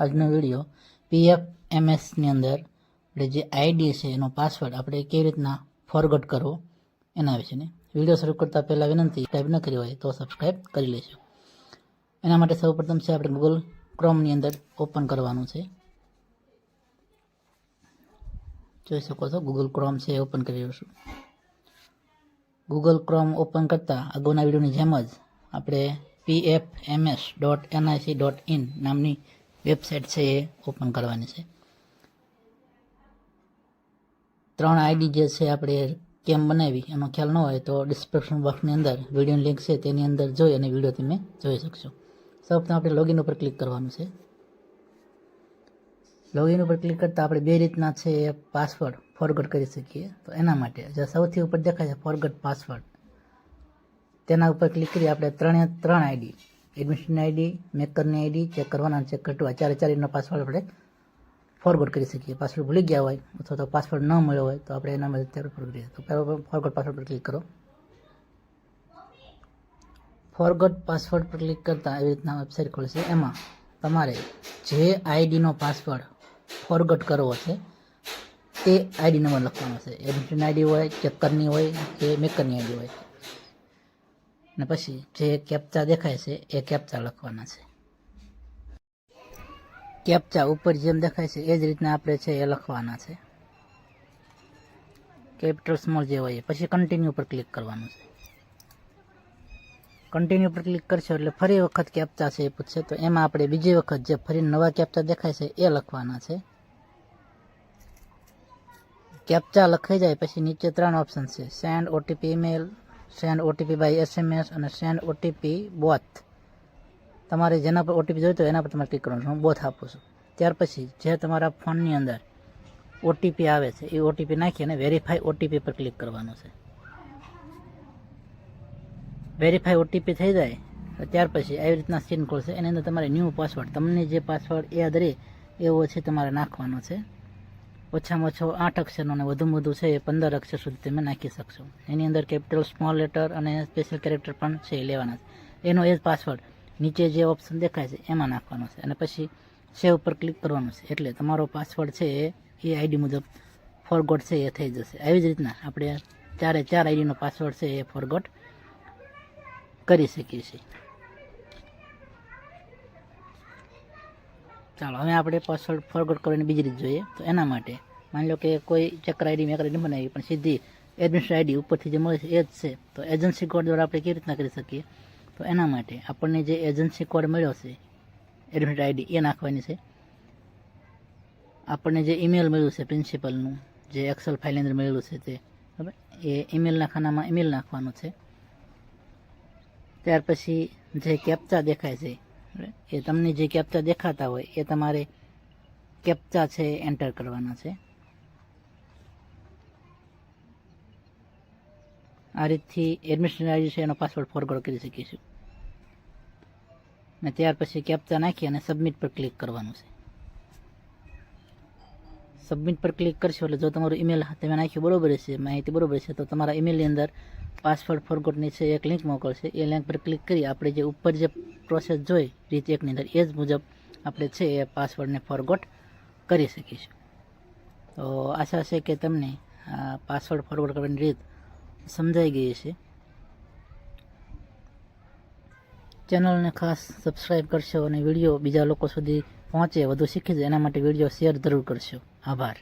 આજનો વિડીયો PFMSની અંદર આપણે જે આઈડી છે એનો પાસવર્ડ આપણે કેવી રીતના ફોરગોટ કરવો એના વિશેની વિડીયો શરૂ કરતાં પહેલાં વિનંતી, સબસ્ક્રાઈબ ન કરી હોય તો સબસ્ક્રાઈબ કરી લેજો. એના માટે સૌપ્રથમ છે આપણે ગૂગલ ક્રોમની અંદર ઓપન કરવાનું છે. જોઈ શકો છો ગૂગલ ક્રોમ છે એ ઓપન કરી રહ્યો છું. ગૂગલ ક્રોમ ઓપન કરતાં અગાઉના વિડીયોની જેમ જ આપણે pfms.nic.in નામની વેબસાઇટ છે એ ઓપન કરવાની છે. 3 આઈડી જે છે આપણે કેમ બનાવી એનો ખ્યાલ ન હોય તો ડિસ્ક્રિપ્શન બોક્સની અંદર વિડીયોની લિંક છે તેની અંદર જોઈ અને વિડીયો તમે જોઈ શકશો. સૌપ્રથમ આપણે લોગિન ઉપર ક્લિક કરવાનું છે. લોગિન ઉપર ક્લિક કરતાં આપણે બે રીતના છે એ પાસવર્ડ ફોરગોટ કરી શકીએ. તો એના માટે જે સૌથી ઉપર દેખાય છે ફોરગોટ પાસવર્ડ, તેના ઉપર ક્લિક કરી આપણે ત્રણ આઈડી, એડમિશનની આઈડી, મેકરની આઈડી, ચેક કરવાના ચેક કરવા ચારે એનો પાસવર્ડ આપણે ફોરગોટ કરી શકીએ. પાસવર્ડ ભૂલી ગયા હોય અથવા તો પાસવર્ડ ન મળ્યો હોય તો આપણે એના મદદથી ફોરગોટ કરીએ. તો પહેલાં ફોરગોટ પાસવર્ડ પર ક્લિક કરો. ફોરગોટ પાસવર્ડ પર ક્લિક કરતાં એવી રીતના વેબસાઇટ ખોલશે. એમાં તમારે જે આઈડીનો પાસવર્ડ ફોરગોટ કરવો છે તે આઈડી નંબર લખવાનો છે. એડમિશન આઈડી હોય, ચેકરની હોય કે મેકરની આઈડી હોય. અને પછી જે કેપ્ચા દેખાય છે એ કેપ્ચા લખવાના છે. કેપ્ચા ઉપર જેમ દેખાય છે એ જ રીતના આપણે છે એ લખવાના છે, કેપિટલ સ્મોલ જે હોય. પછી કન્ટિન્યુ પર ક્લિક કરવાનું છે. કન્ટિન્યુ પર ક્લિક કરશો એટલે ફરી વખત કેપ્ચા છે એ પૂછશે. તો એમાં આપણે બીજી વખત જે ફરી નવા કેપ્ચા દેખાય છે એ લખવાના છે. કેપ્ચા લખાઈ જાય પછી નીચે 3 ઓપ્શન છે, send OTP email, send OTP by SMS અને સેન્ડ ઓટીપી બોથ. તમારે જેના પર ઓટીપી જોઈતો હોય એના પર તમારે ક્લિક કરવાનું. હું બોથ આપું છું. ત્યાર પછી જે તમારા ફોનની અંદર ઓટીપી આવે છે એ ઓટીપી નાખી અને વેરીફાઈ ઓટીપી પર ક્લિક કરવાનું છે. વેરીફાઈ ઓટીપી થઈ જાય ત્યાર પછી આવી રીતના સ્ક્રીન ખોલશે. એની અંદર તમારે ન્યૂ પાસવર્ડ, તમને જે પાસવર્ડ યાદ રહે એવો છે તમારે નાખવાનો છે. ઓછામાં ઓછો 8 અક્ષરનો અને વધુમાં વધુ છે એ 15 અક્ષર સુધી તમે નાખી શકશો. એની અંદર કેપિટલ સ્મોલ લેટર અને સ્પેશિયલ કેરેક્ટર પણ છે એ લેવાના છે. એનો એ જ પાસવર્ડ નીચે જે ઓપ્શન દેખાય છે એમાં નાખવાનો છે અને પછી સેવ પર ક્લિક કરવાનું છે. એટલે તમારો પાસવર્ડ છે એ આઈડી મુજબ ફોરગોટ છે એ થઈ જશે. આવી જ રીતના આપણે 4 આઈડીનો પાસવર્ડ છે એ ફોરગોટ કરી શકીએ છીએ. ચાલો હવે આપણે પાસવર્ડ ફોરગોટ કરવાની બીજી રીત જોઈએ. તો એના માટે માની લો કે કોઈ ચેકર આઈડી મેકર આઈડી બનાવી પણ સીધી એડમિશન આઈડી ઉપરથી જે મળે છે એ જ છે. તો એજન્સી કોડ દ્વારા આપણે કેવી રીતના કરી શકીએ? તો એના માટે આપણને જે એજન્સી કોડ મળ્યો છે એડમિશન આઈડી એ નાખવાની છે. આપણને જે ઈમેલ મળ્યું છે પ્રિન્સિપલનું, જે એક્સેલ ફાઇલની અંદર મળેલું છે તે બરાબર, એ ઈમેલના ખાનામાં ઈમેલ નાખવાનું છે. ત્યાર પછી જે કેપ્ચા દેખાય છે એ તમને જે કેપ્ચા દેખાતા હોય એ તમારે કેપ્ચા છે એન્ટર કરવાના છે. આ રીતથી એડમિશન આઈડી છે એનો પાસવર્ડ ફોરગોટ કરી શકીશું. અને ત્યાર પછી કેપ્ચા નાખી અને સબમિટ પર ક્લિક કરવાનું છે. સબમિટ પર ક્લિક કરશો એટલે જો તમારું ઈમેલ તમે નાખ્યું બરોબર છે, માહિતી બરોબર છે, તો તમારા ઈમેલની અંદર પાસવર્ડ ફોરગોટની છે એક લિંક મોકલશે. એ લિંક પર ક્લિક કરી આપણે જે ઉપર જે પ્રોસેસ જોઈ રીત 1ની અંદર એ જ મુજબ આપણે છે એ પાસવર્ડને ફોરગોટ કરી શકીશું. તો આશા છે કે તમને આ પાસવર્ડ ફોરગોટ કરવાની રીત સમજાઈ ગઈ છે. ચેનલને ખાસ સબસ્ક્રાઈબ કરશો અને વિડીયો બીજા લોકો સુધી પહોંચે, વધુ શીખી જાય એના માટે વિડીયો શેર જરૂર કરશો. આભાર.